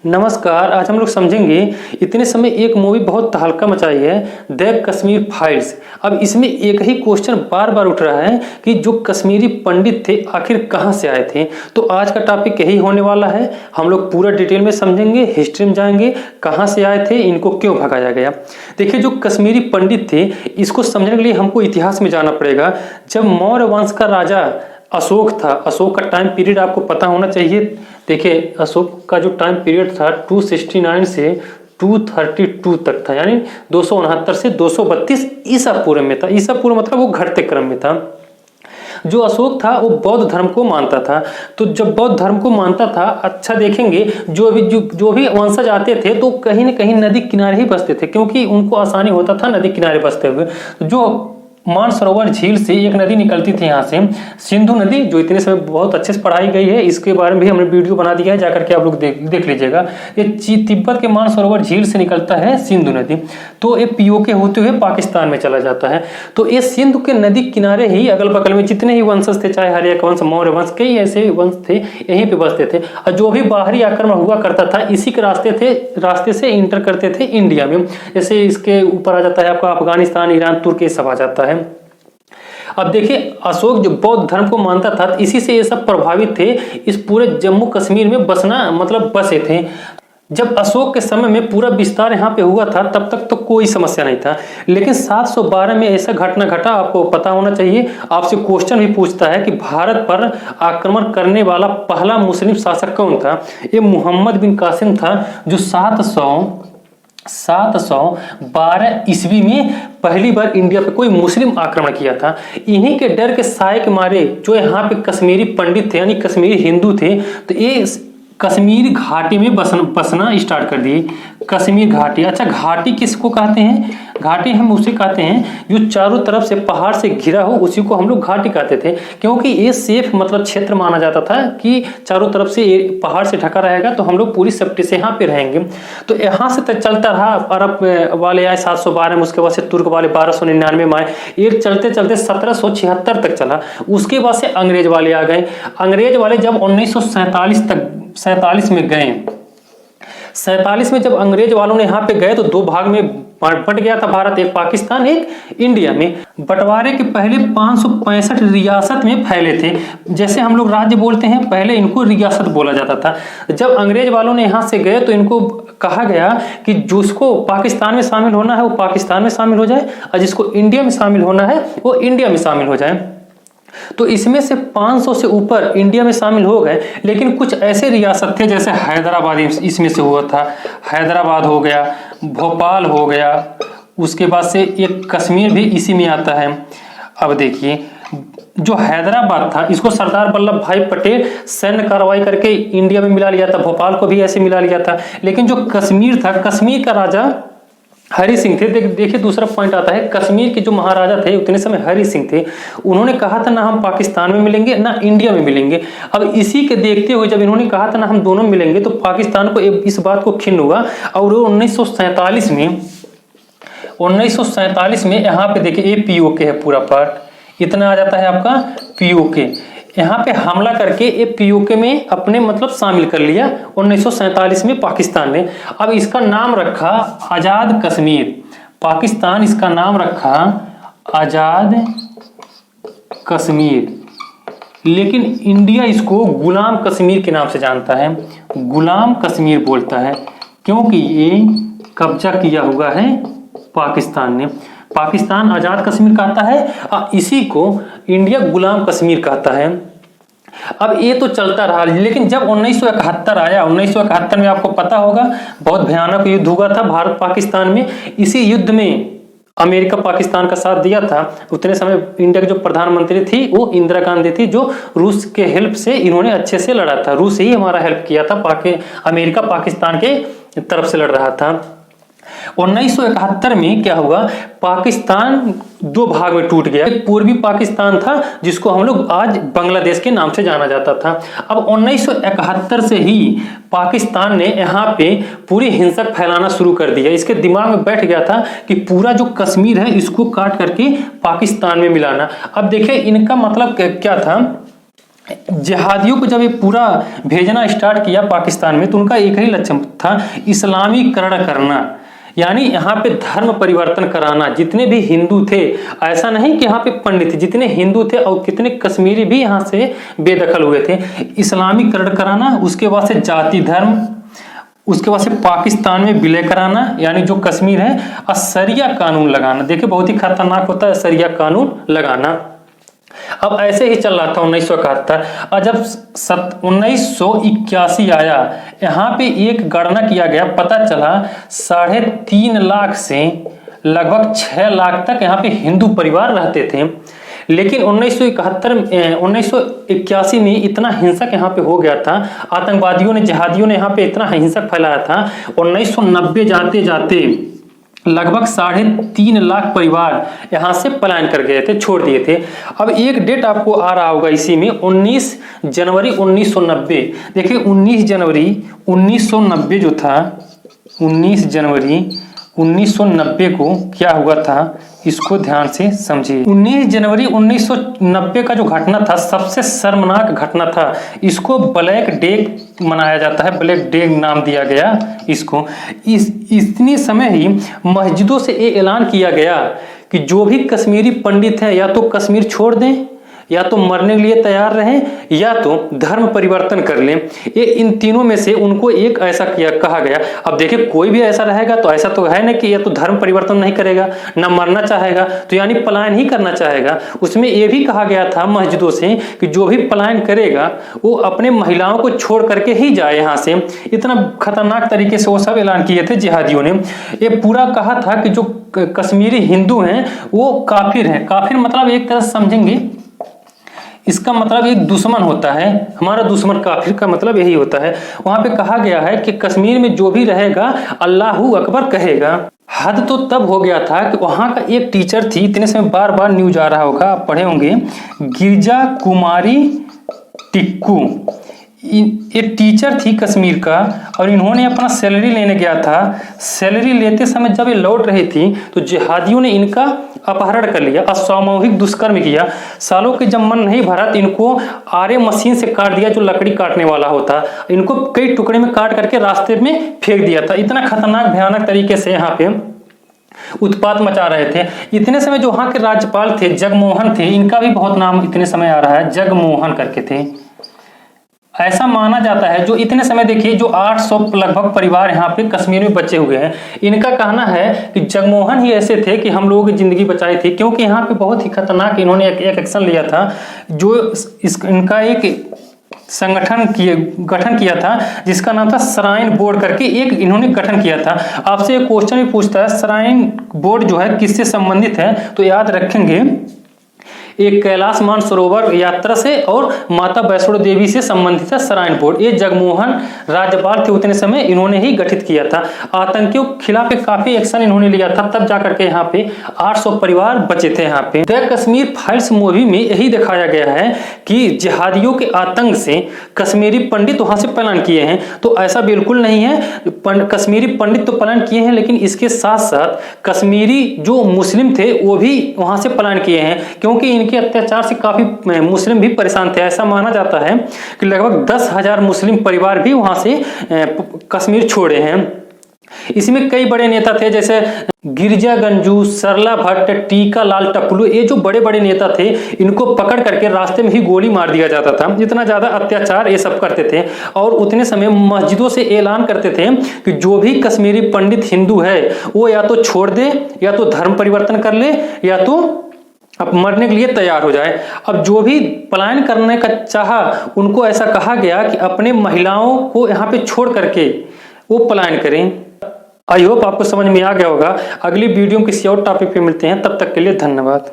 नमस्कार। आज हम लोग समझेंगे इतने समय एक मूवी बहुत तहलका मचाई है, द कश्मीर फाइल्स। अब इसमें एक ही क्वेश्चन बार बार उठ रहा है कि जो कश्मीरी पंडित थे आखिर कहाँ से आए थे। तो आज का टॉपिक यही होने वाला है। हम लोग पूरा डिटेल में समझेंगे, हिस्ट्री में जाएंगे, कहाँ से आए थे, इनको क्यों भगाया गया। देखिए, जो कश्मीरी पंडित थे इसको समझने के लिए हमको इतिहास में जाना पड़ेगा। जब मौर्य वंश का राजा अशोक था, अशोक का टाइम पीरियड आपको पता होना चाहिए। देखिए, अशोक का जो टाइम पीरियड था 269 से 232 तक था, यानी 269 से 232 ईसा पूर्व में था। ईसा पूर्व मतलब वो घटते क्रम में था। जो अशोक था वो बौद्ध धर्म को मानता था। तो जब बौद्ध धर्म को मानता था, अच्छा देखेंगे जो भी वंशज आते थे तो कहीं न कहीं नदी किनारे ही बसते थे, क्योंकि उनको आसानी होता था नदी किनारे बसते हुए। जो मानसरोवर झील से एक नदी निकलती थी यहाँ से, सिंधु नदी, जो इतने समय बहुत अच्छे से पढ़ाई गई है। इसके बारे में भी हमने वीडियो बना दिया है, जाकर के आप लोग देख लीजिएगा। ये तिब्बत के मानसरोवर झील से निकलता है सिंधु नदी, तो ये पीओके होते हुए पाकिस्तान में चला जाता है। तो ये सिंधु के नदी किनारे ही अगल बगल में जितने ही वंशज थे, चाहे हर्यक वंश, मौर्य वंश, कई ऐसे वंश थे, यहीं पे बसते थे। और जो भी बाहरी आक्रमण हुआ करता था इसी के रास्ते से इंटर करते थे इंडिया में। जैसे इसके ऊपर आ जाता है आपका अफगानिस्तान, ईरान, तुर्की, सब आ जाता है। अब देखिए, अशोक जो बौद्ध धर्म को मानता था, इसी से ये सब प्रभावित थे। इस पूरे जम्मू कश्मीर में बसना मतलब बसे थे। जब अशोक के समय में पूरा विस्तार यहाँ पे हुआ था तब तक तो कोई समस्या नहीं था, लेकिन 712 में ऐसा घटना घटा, आपको पता होना चाहिए। आपसे क्वेश्चन भी पूछता है कि भारत पर आक्रमण करने वाला पहला मुस्लिम शासक कौन था। ये मोहम्मद बिन कासिम था, जो 712 ईस्वी में पहली बार इंडिया पे कोई मुस्लिम आक्रमण किया था। इन्हीं के डर के साए के मारे जो यहाँ पे कश्मीरी पंडित थे, यानी कश्मीरी हिंदू थे, तो ये कश्मीर घाटी में बसना स्टार्ट कर दिए। कश्मीर घाटी, अच्छा घाटी किसको कहते हैं? घाटी हम उसे कहते हैं जो चारों तरफ से पहाड़ से घिरा हो, उसी को हम लोग घाटी कहते थे, क्योंकि ये सेफ मतलब क्षेत्र माना जाता था कि चारों तरफ से पहाड़ से ढका रहेगा तो हम लोग पूरी सेफ्टी से यहाँ पे रहेंगे। तो यहाँ से तक चलता रहा। अरब वाले आए 712 में, उसके बाद से तुर्क वाले 1299 में आए। ये चलते चलते 1776 तक चला। उसके बाद से अंग्रेज वाले आ गए। अंग्रेज वाले जब 1947 में गए, 47 में जब अंग्रेज वालों ने यहाँ पे गए तो दो भाग में बट गया था भारत, एक पाकिस्तान, एक इंडिया में। बंटवारे के पहले 565 रियासत में फैले थे। जैसे हम लोग राज्य बोलते हैं, पहले इनको रियासत बोला जाता था। जब अंग्रेज वालों ने यहाँ से गए तो इनको कहा गया कि जिसको पाकिस्तान में शामिल होना है वो पाकिस्तान में शामिल हो जाए, और जिसको इंडिया में शामिल होना है वो इंडिया में शामिल हो जाए। तो इसमें से 500 से ऊपर इंडिया में शामिल हो गए, लेकिन कुछ ऐसे रियासत थे जैसे हैदराबाद इसमें से हुआ था। हैदराबाद हो गया, भोपाल हो गया, उसके बाद से एक कश्मीर भी इसी में आता है। अब देखिए, जो हैदराबाद था इसको सरदार वल्लभ भाई पटेल सैन्य कार्रवाई करके इंडिया में मिला लिया था, भोपाल को भी ऐसे मिला लिया था। लेकिन जो कश्मीर था, कश्मीर का राजा हरि सिंह थे। देखिए, दूसरा पॉइंट आता है, कश्मीर के जो महाराजा थे उतने समय हरि सिंह थे। उन्होंने कहा था ना हम पाकिस्तान में मिलेंगे ना इंडिया में मिलेंगे। अब इसी के देखते हुए जब इन्होंने कहा था ना हम दोनों मिलेंगे, तो पाकिस्तान को इस बात को खिन्न हुआ। और 1947 में यहाँ पे देखिए, ये पीओके है पूरा पार्ट, इतना आ जाता है आपका पीओके। यहाँ पे हमला करके ये पीओके में अपने मतलब शामिल कर लिया 1947 में पाकिस्तान ने। अब इसका नाम रखा आजाद कश्मीर। पाकिस्तान इसका नाम रखा आजाद कश्मीर, लेकिन इंडिया इसको गुलाम कश्मीर के नाम से जानता है। गुलाम कश्मीर बोलता है क्योंकि ये कब्जा किया हुआ है पाकिस्तान ने। पाकिस्तान आजाद कश्मीर कहता है, इसी को इंडिया गुलाम कश्मीर कहता है। अब ये तो चलता रहा, लेकिन जब 1971 आया, 1971 में आपको पता होगा बहुत भयानक युद्ध हुआ था भारत पाकिस्तान में। इसी युद्ध में अमेरिका पाकिस्तान का साथ दिया था। उतने समय इंडिया की जो प्रधानमंत्री थी वो इंदिरा गांधी थी, जो रूस के हेल्प से इन्होंने अच्छे से लड़ा था। रूस ही हमारा हेल्प किया था, अमेरिका पाकिस्तान के तरफ से लड़ रहा था। 1971 में क्या हुआ, पाकिस्तान दो भाग में टूट गया। एक पूर्वी पाकिस्तान था जिसको हम लोग आज बांग्लादेश के नाम से जाना जाता था। अब 1971 से ही पाकिस्तान ने यहाँ पे पूरी हिंसक फैलाना शुरू कर दिया। इसके दिमाग में बैठ गया था कि पूरा जो कश्मीर है इसको काट करके पाकिस्तान में मिलाना। अब देखिए, इनका मतलब क्या था, जिहादियों को जब ये पूरा भेजना स्टार्ट किया पाकिस्तान में, तो उनका एक ही लक्ष्य था, इस्लामीकरण करना, यानी यहाँ पे धर्म परिवर्तन कराना। जितने भी हिंदू थे, ऐसा नहीं कि यहाँ पे पंडित थे, जितने हिंदू थे और कितने कश्मीरी भी यहाँ से बेदखल हुए थे, इस्लामीकरण कराना। उसके बाद से जाति धर्म, उसके बाद से पाकिस्तान में विलय कराना, यानी जो कश्मीर है, और शरिया कानून लगाना। देखिए बहुत ही खतरनाक होता है शरिया कानून लगाना। अब ऐसे ही चल रहा था 1971, और जब 1981 आया, यहाँ पे एक गणना किया गया, पता चला 3.5 लाख से लगभग 6 लाख तक यहाँ पे हिंदू परिवार रहते थे। लेकिन 1981 में इतना हिंसक यहाँ पे हो गया था, आतंकवादियों ने, जिहादियों ने यहाँ पे इतना हिंसक फैलाया था, 1990 जाते जाते लगभग 3.5 लाख परिवार यहाँ से पलायन कर गए थे, छोड़ दिए थे। अब एक डेट आपको आ रहा होगा इसी में, 19 जनवरी 1990। देखिए 19 जनवरी 1990 जो था, 19 जनवरी 1990 को क्या हुआ था, इसको ध्यान से समझिए। 19 जनवरी 1990 का जो घटना था, सबसे शर्मनाक घटना था। इसको ब्लैक डे मनाया जाता है, ब्लैक डे नाम दिया गया इसको। इतनी समय ही मस्जिदों से ये ऐलान किया गया कि जो भी कश्मीरी पंडित हैं, या तो कश्मीर छोड़ दें, या तो मरने के लिए तैयार रहें, या तो धर्म परिवर्तन कर लें। ये इन तीनों में से उनको एक ऐसा कहा गया। अब देखिए कोई भी ऐसा रहेगा तो ऐसा तो है ना कि या तो धर्म परिवर्तन नहीं करेगा, ना मरना चाहेगा, तो यानी पलायन ही करना चाहेगा। उसमें ये भी कहा गया था मस्जिदों से कि जो भी पलायन करेगा वो अपने महिलाओं को छोड़ करके ही जाए यहाँ से। इतना खतरनाक तरीके से वो सब ऐलान किए थे जिहादियों ने। ये पूरा कहा था कि जो कश्मीरी हिंदू हैं वो काफिर हैं। काफिर मतलब एक तरह से समझेंगे, इसका मतलब एक दुश्मन होता है, हमारा दुश्मन। काफिर का मतलब यही होता है। वहां पे कहा गया है कि कश्मीर में जो भी रहेगा अल्लाहू अकबर कहेगा। हद तो तब हो गया था कि वहां का एक टीचर थी, इतने समय बार बार न्यूज आ रहा होगा, आप पढ़े होंगे, गिरजा कुमारी टिक्कू। ये टीचर थी कश्मीर का, और इन्होंने अपना सैलरी लेने गया था। सैलरी लेते समय जब ये लौट रही थी तो जिहादियों ने इनका अपहरण कर लिया और सामूहिक दुष्कर्म किया। सालों के जब मन नहीं भरा तो इनको आरे मशीन से काट दिया, जो लकड़ी काटने वाला होता। इनको कई टुकड़े में काट करके रास्ते में फेंक दिया था। इतना खतरनाक भयानक तरीके से यहाँ पे उत्पात मचा रहे थे। इतने समय जो वहाँ के राज्यपाल थे जगमोहन थे, इनका भी बहुत नाम इतने समय आ रहा है, जगमोहन करके थे। ऐसा माना जाता है जो इतने समय, देखिए जो 800 लगभग परिवार यहाँ पे कश्मीर में बचे हुए हैं, इनका कहना है कि जगमोहन ही ऐसे थे कि हम लोगों की जिंदगी बचाई थी, क्योंकि यहाँ पे बहुत ही खतरनाक इन्होंने एक एक्शन लिया था। जो इनका एक गठन किया था जिसका नाम था श्राइन बोर्ड करके, एक इन्होंने गठन किया था। आपसे एक क्वेश्चन भी पूछता है श्राइन बोर्ड जो है किससे संबंधित है, तो याद रखेंगे एक कैलाश मानसरोवर यात्रा से और माता वैष्णो देवी से संबंधित है श्राइन बोर्ड। ये जगमोहन राज्यपाल थे उतने समय, इन्होंने ही गठित किया था। आतंकियों के खिलाफ काफी एक्शन इन्होंने लिया था, तब जाकर के यहाँ पे 800 परिवार बचे थे। यहाँ पे द कश्मीर फाइल्स मूवी में यही दिखाया गया है कि जिहादियों के आतंक से कश्मीरी पंडित वहां से पलायन किए हैं। तो ऐसा बिल्कुल नहीं है, कश्मीरी पंडित तो पलायन किए हैं, लेकिन इसके साथ साथ कश्मीरी जो मुस्लिम थे वो भी वहां से पलायन किए हैं, क्योंकि इनके अत्याचार से काफी मुस्लिम भी परेशान थे। ऐसा माना जाता है कि लगभग 10,000 मुस्लिम परिवार भी वहां से कश्मीर छोड़े हैं। इसमें कई बड़े नेता थे, जैसे गिरजा गंजू, सरला भट्ट, टीका लाल टपलू। ये जो बड़े बड़े नेता थे, इनको पकड़ करके रास्ते में ही गोली मार दिया जाता था। इतना ज्यादा अत्याचार ये सब करते थे। और उतने समय मस्जिदों से ऐलान करते थे कि जो भी कश्मीरी पंडित हिंदू है वो या तो छोड़ दे, या तो धर्म परिवर्तन कर ले, या तो अब मरने के लिए तैयार हो जाए। अब जो भी पलायन करने का चाहा, उनको ऐसा कहा गया कि अपने महिलाओं को यहाँ पे छोड़ करके वो पलायन करें। आई होप आपको समझ में आ गया होगा। अगली वीडियो में किसी और टॉपिक पे मिलते हैं, तब तक के लिए धन्यवाद।